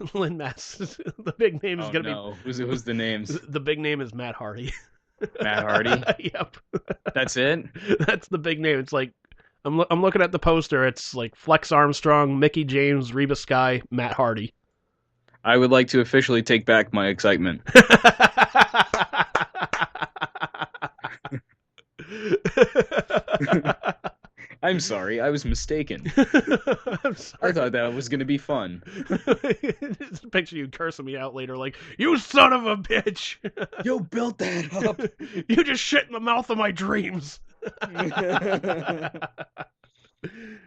The big name is gonna be. Who's the names? The big name is Matt Hardy. Matt Hardy. Yep. That's it. That's the big name. It's like I'm looking at the poster. It's like Flex Armstrong, Mickey James, Reba Sky, Matt Hardy. I would like to officially take back my excitement. I'm sorry, I was mistaken. I'm sorry. I thought that was going to be fun. Just picture you cursing me out later, like, you son of a bitch! You built that up! You just shit in the mouth of my dreams!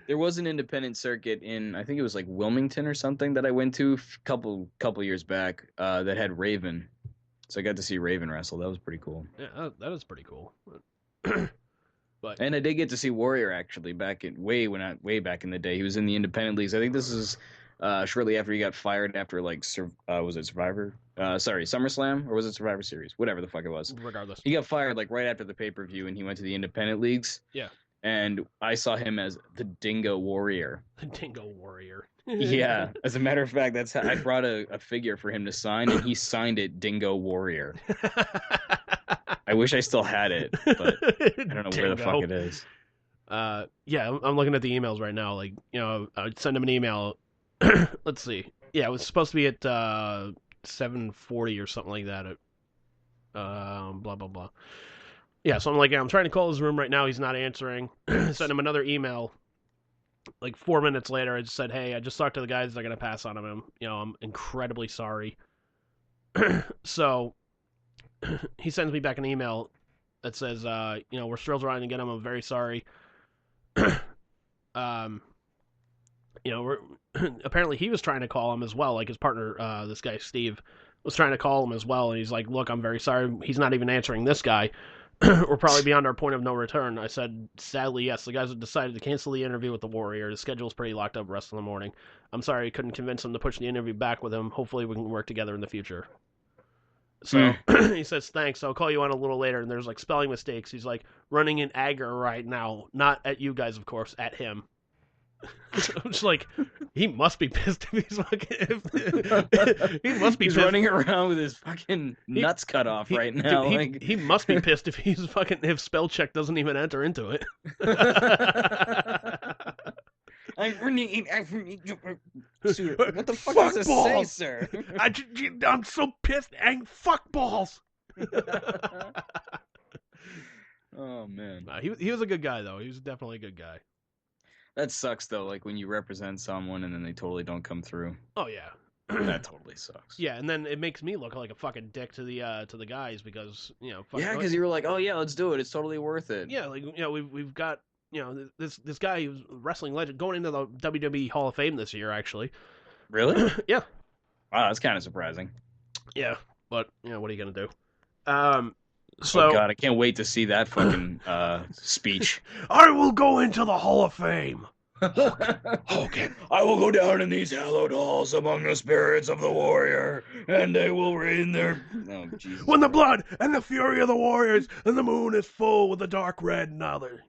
There was an independent circuit in, I think it was like Wilmington or something that I went to a couple years back that had Raven. So I got to see Raven wrestle. That was pretty cool. Yeah, that is pretty cool. But and I did get to see Warrior actually way back in the day. He was in the independent leagues. I think this is shortly after he got fired after like was it Survivor? SummerSlam, or was it Survivor Series? Whatever the fuck it was. Regardless, he got fired like right after the pay-per-view, and he went to the independent leagues. Yeah. And I saw him as the Dingo Warrior. The Dingo Warrior. Yeah. As a matter of fact, that's how I brought a figure for him to sign, and he signed it Dingo Warrior. I wish I still had it, but I don't know where the fuck it is. Yeah, I'm looking at the emails right now. Like, you know, I'd send him an email. Let's see. Yeah, it was supposed to be at 7:40 or something like that. At blah blah blah. Yeah, so I'm trying to call his room right now. He's not answering. Send him another email. Like 4 minutes later, I just said, "Hey, I just talked to the guys. They're gonna pass on him. You know, I'm incredibly sorry." So he sends me back an email that says, "You know, we're still trying to get him. I'm very sorry." You know, apparently he was trying to call him as well. Like his partner, this guy Steve, was trying to call him as well, and he's like, "Look, I'm very sorry. He's not even answering this guy. We're probably beyond our point of no return." I said, "Sadly, yes. The guys have decided to cancel the interview with the Warrior. The schedule's pretty locked up rest of the morning. I'm sorry I couldn't convince him to push the interview back with him. Hopefully we can work together in the future." So he says, "Thanks. I'll call you on a little later." And there's like spelling mistakes. He's like running in anger right now. Not at you guys, of course, at him. I'm just like, he must be pissed if he's fucking. He must be He's pissed. running around with his fucking nuts cut off right now. Dude, he must be pissed if if spell check doesn't even enter into it. I'm running. What the fuck does this say, sir? I'm so pissed. Fuck balls. Oh man, he was a good guy though. He was definitely a good guy. That sucks though. Like when you represent someone and then they totally don't come through. Oh yeah. That totally sucks. Yeah, and then it makes me look like a fucking dick to the guys because Yeah, because you were like, oh yeah, let's do it. It's totally worth it. Yeah, like we've got this guy who's a wrestling legend going into the WWE Hall of Fame this year actually. Really? Yeah. Wow, that's kind of surprising. Yeah, but what are you gonna do? So oh god, I can't wait to see that fucking speech. I will go into the Hall of Fame. Okay, I will go down in these hallowed halls among the spirits of the warrior, and they will reign their. Oh Jesus! When the blood and the fury of the warriors, and the moon is full with a dark red knowledge.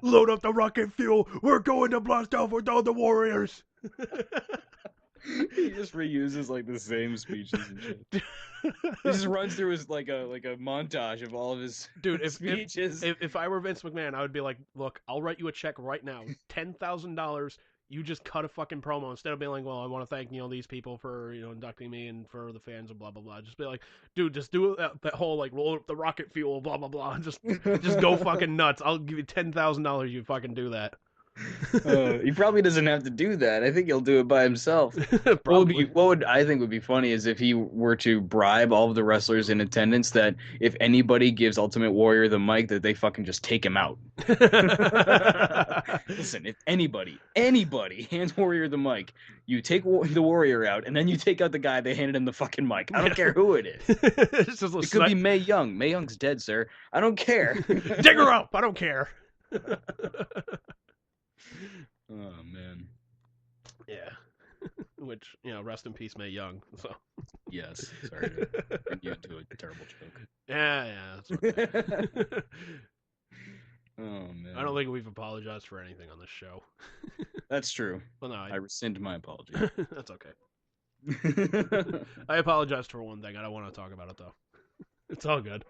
Load up the rocket fuel. We're going to blast off with all the warriors. He just reuses like the same speeches and shit. He just runs through his like a montage of all of his speeches. If I were Vince McMahon, I would be like, look, I'll write you a check right now, $10,000. You just cut a fucking promo instead of being like, well, I want to thank these people for inducting me and for the fans and blah blah blah. Just be like, dude, just do that whole like roll up the rocket fuel, blah blah blah. Just go fucking nuts. I'll give you $10,000. You fucking do that. He probably doesn't have to do that. I think he'll do it by himself. What would I think would be funny is if he were to bribe all of the wrestlers in attendance that if anybody gives Ultimate Warrior the mic, that they fucking just take him out. Listen, if anybody hands Warrior the mic, you take the Warrior out, and then you take out the guy they handed him the fucking mic. I don't care who it is. It could be Mae Young. Mae Young's dead, sir. I don't care. Dig her up. I don't care. Oh man. Yeah. Which, rest in peace, Mae Young. So. Yes. Sorry to bring you into a terrible joke. Yeah, it's okay. Oh man. I don't think we've apologized for anything on this show. That's true. Well, no, I rescind my apology. That's okay. I apologized for one thing. I don't want to talk about it though. It's all good.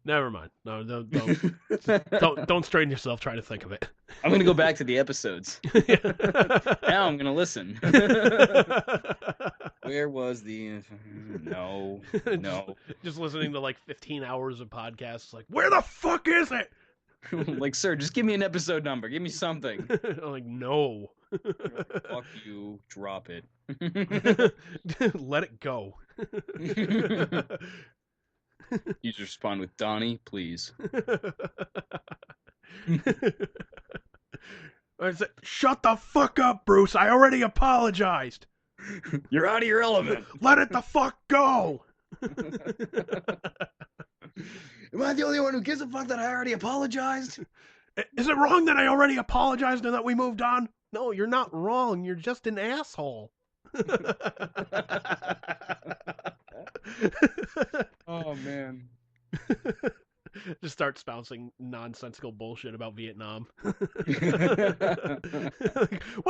Never mind. No, don't strain yourself trying to think of it. I'm gonna go back to the episodes. Now I'm gonna listen. Where was the? No. Just listening to like 15 hours of podcasts. Like, where the fuck is it? Like, sir, just give me an episode number. Give me something. I'm like, no. Fuck you. Drop it. Let it go. You just respond with Donnie, please. I said, shut the fuck up, Bruce. I already apologized. You're out of your element. Let it the fuck go. Am I the only one who gives a fuck that I already apologized? Is it wrong that I already apologized and that we moved on? No, you're not wrong. You're just an asshole. Oh man. Just start spouting nonsensical bullshit about Vietnam. What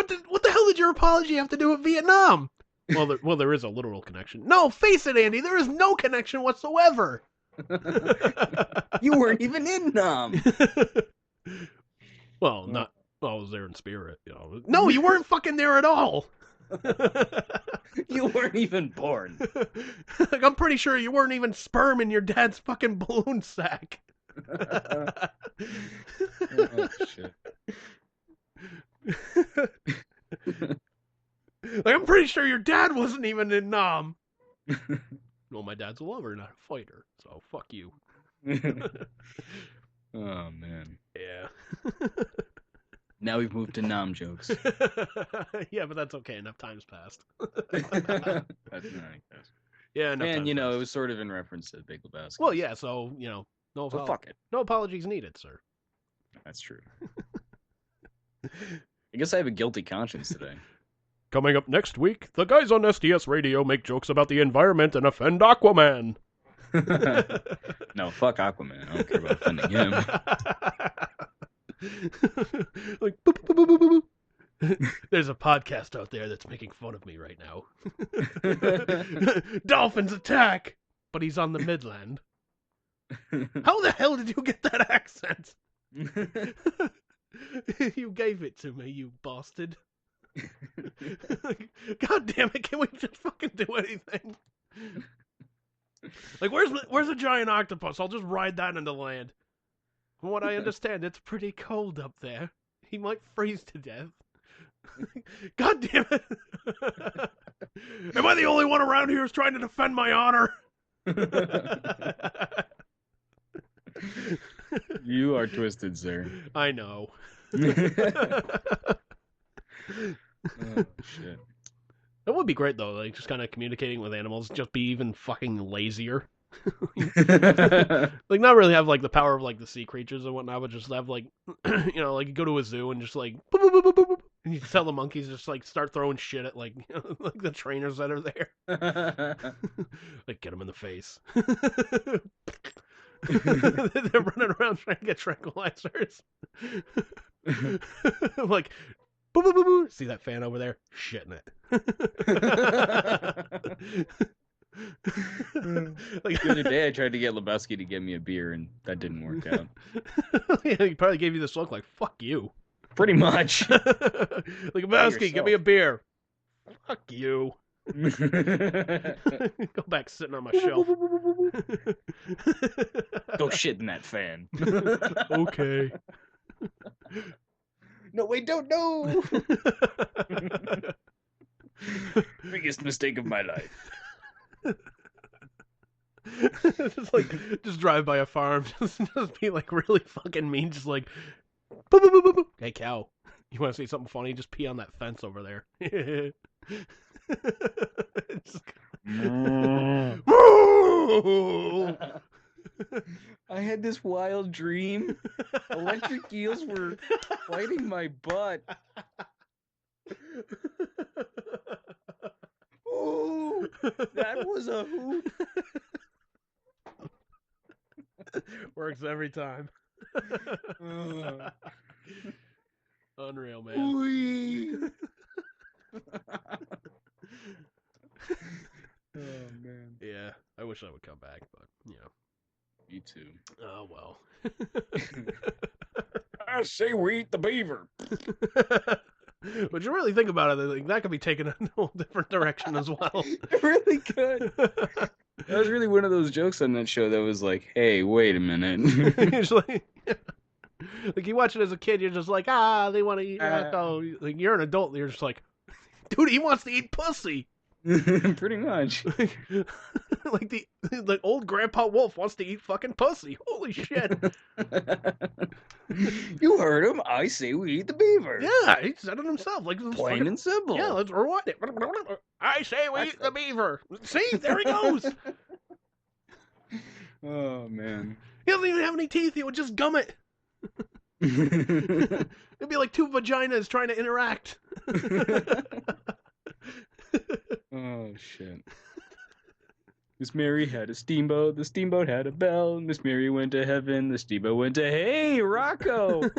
the hell did your apology have to do with Vietnam? Well, there is a literal connection. No, face it, Andy. There is no connection whatsoever. You weren't even in Nam. Well, not. Well, I was there in spirit. No, you weren't fucking there at all. You weren't even born. Like, I'm pretty sure you weren't even sperm in your dad's fucking balloon sack. Oh, shit. Like, I'm pretty sure your dad wasn't even in Nam. Well, my dad's a lover, not a fighter, so fuck you. Oh, man. Yeah. Now we've moved to Nam jokes. Yeah, but that's okay. Enough time's passed. That's nice. Yeah, enough and, time's it passed. was sort of in reference to Big Lebowski. Well, yeah, so, no, So fuck it. No apologies needed, sir. That's true. I guess I have a guilty conscience today. Coming up next week, the guys on STS Radio make jokes about the environment and offend Aquaman. No, fuck Aquaman. I don't care about offending him. Like, boop, boop, boop, boop, boop, boop. There's a podcast out there that's making fun of me right now. Dolphins attack, but he's on the Midland. How the hell did you get that accent? You gave it to me, you bastard. God damn it, can we just fucking do anything? Like, where's a giant octopus? I'll just ride that into land. From what I understand, it's pretty cold up there. He might freeze to death. God damn it! Am I the only one around here who's trying to defend my honor? You are twisted, sir. I know. Oh, shit. That would be great, though. Like, just kind of communicating with animals, just be even fucking lazier. Like, not really have, like, the power of, like, the sea creatures and whatnot, but just have, like, like, you go to a zoo and just, like, boop, boop, boop, boop, boop, and you tell the monkeys just, like, start throwing shit at, like, like the trainers that are there. Like, get them in the face. They're running around trying to get tranquilizers. Like, Boo, boo, boo, boo. See that fan over there? Shitting it. Like the other day, I tried to get Lebowski to get me a beer, and that didn't work out. Yeah, he probably gave you this look like, fuck you. Pretty much. Like, Lebowski, give me a beer. Fuck you. Go back sitting on my shelf. Go shit in that fan. Okay. No, wait, don't know. Biggest mistake of my life. just drive by a farm, just be like really fucking mean, just like, boo, boo, boo, boo, boo. Hey cow, you want to see something funny? Just pee on that fence over there. I had this wild dream. Electric eels were biting my butt. Ooh, that was a hoop. Works every time. Unreal, man. Oh man. Yeah, I wish I would come back, but you know. Me too. Oh well. I say we eat the beaver. But you really think about it, like, that could be taken a whole different direction as well. It really could. That was really one of those jokes on that show that was like, hey, wait a minute. Usually, like you watch it as a kid, you're just like, they want to eat Rocco. Like you're an adult, you're just like, dude, he wants to eat pussy. Pretty much. Like the old Grandpa Wolf wants to eat fucking pussy. Holy shit. You heard him. I say we eat the beaver. Yeah, he said it himself. Like Plain and simple. Yeah, let's rewind it. I say we eat the beaver. See, there he goes. Oh man. He doesn't even have any teeth. He would just gum it. It'd be like two vaginas trying to interact. Oh shit. Miss Mary had a steamboat, the steamboat had a bell, Miss Mary went to heaven, the steamboat went to hey, Rocco!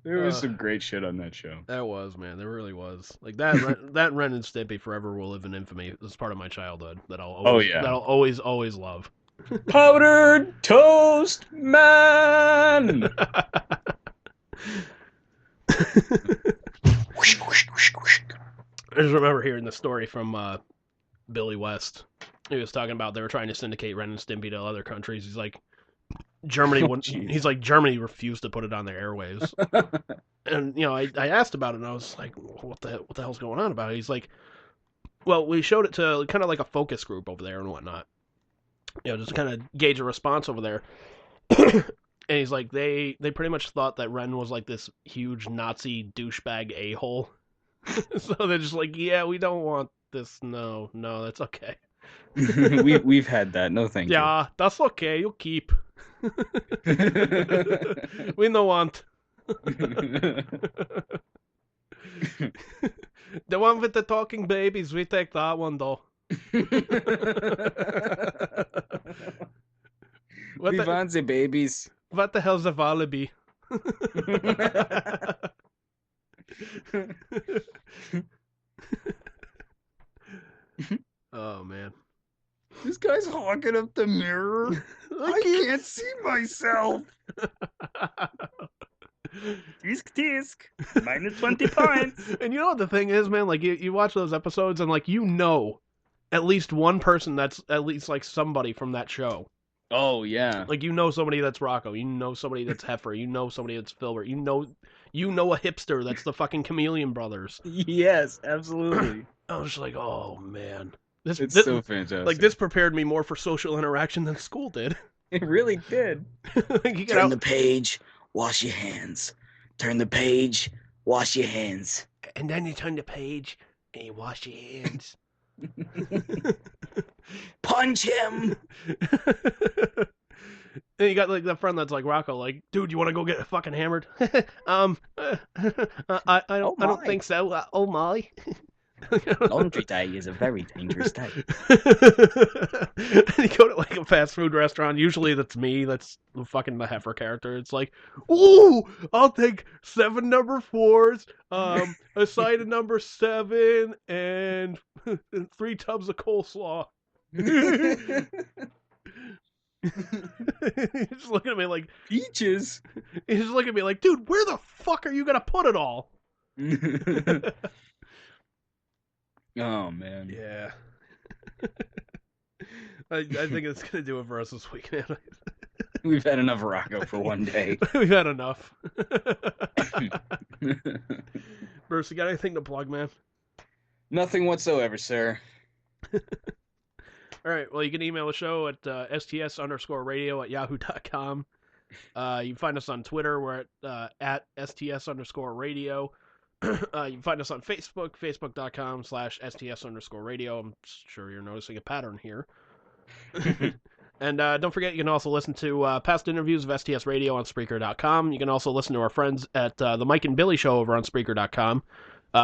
There was some great shit on that show. There was, man. There really was. Like that Ren and Stimpy forever will live in infamy. It's part of my childhood that I'll always love. Powdered toast man! I just remember hearing the story from Billy West. He was talking about they were trying to syndicate Ren and Stimpy to other countries. He's like, Germany wouldn't. He's like, Germany refused to put it on their airwaves. And you know, I asked about it, and I was like, what the hell's going on about it? He's like, well, we showed it to kind of like a focus group over there and whatnot. You know, just kind of gauge a response over there. And he's like, they pretty much thought that Ren was like this huge Nazi douchebag a-hole. So they're just like, yeah, we don't want this. No, that's okay. We've had that. No, thank you. Yeah, that's okay. You keep. We no want. The one with the talking babies, we take that one though. We want the babies. What the hell's a wallaby? Oh man. This guy's hogging up the mirror. I can't see myself. Tisk. Minus 20 points. And you know what the thing is, man? Like, you watch those episodes and, like, you know at least one person that's at least, like, somebody from that show. Oh, yeah. Like, you know somebody that's Rocco. You know somebody that's Heifer. You know somebody that's Filbert. You know a hipster that's the fucking Chameleon Brothers. Yes, absolutely. I was just like, oh, man. It's so fantastic. Like, this prepared me more for social interaction than school did. It really did. Like, Turn the page, wash your hands. Turn the page, wash your hands. And then you turn the page and you wash your hands. Punch him! And you got like that friend that's like Rocco, like, dude, you want to go get fucking hammered? I don't think so. Oh my. Laundry day is a very dangerous day. And you go to like a fast food restaurant. Usually that's me. That's the heifer character. It's like, ooh, I'll take 7 number 4s, a side of number 7, and 3 tubs of coleslaw. He's just looking at me like Peaches. He's just looking at me like, dude, where the fuck are you gonna put it all? Oh man. Yeah. I think it's gonna do it for us this week, man. We've had enough Rocco for one day. We've had enough. Bruce, you got anything to plug, man? Nothing whatsoever, sir. All right, well, you can email the show at sts_radio@yahoo.com. You can find us on Twitter. We're at sts_radio. You can find us on Facebook, facebook.com/sts_radio. I'm sure you're noticing a pattern here. And don't forget, you can also listen to past interviews of STS Radio on Spreaker.com. You can also listen to our friends at the Mike and Billy Show over on Spreaker.com.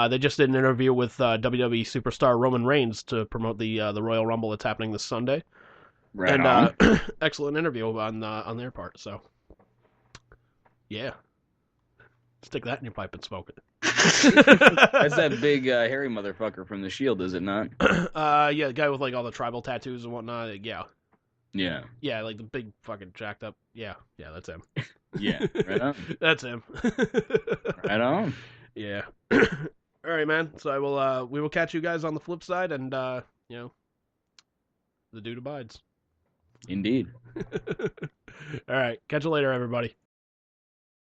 They just did an interview with WWE superstar Roman Reigns to promote the Royal Rumble that's happening this Sunday. Right on. Excellent interview on their part. So, yeah, stick that in your pipe and smoke it. That's that big hairy motherfucker from the Shield, is it not? Yeah, the guy with like all the tribal tattoos and whatnot. Yeah, like the big fucking jacked up. Yeah, that's him. Yeah, right on. That's him. Right on. Yeah. All right, man. So we will catch you guys on the flip side, and the dude abides. Indeed. All right. Catch you later, everybody.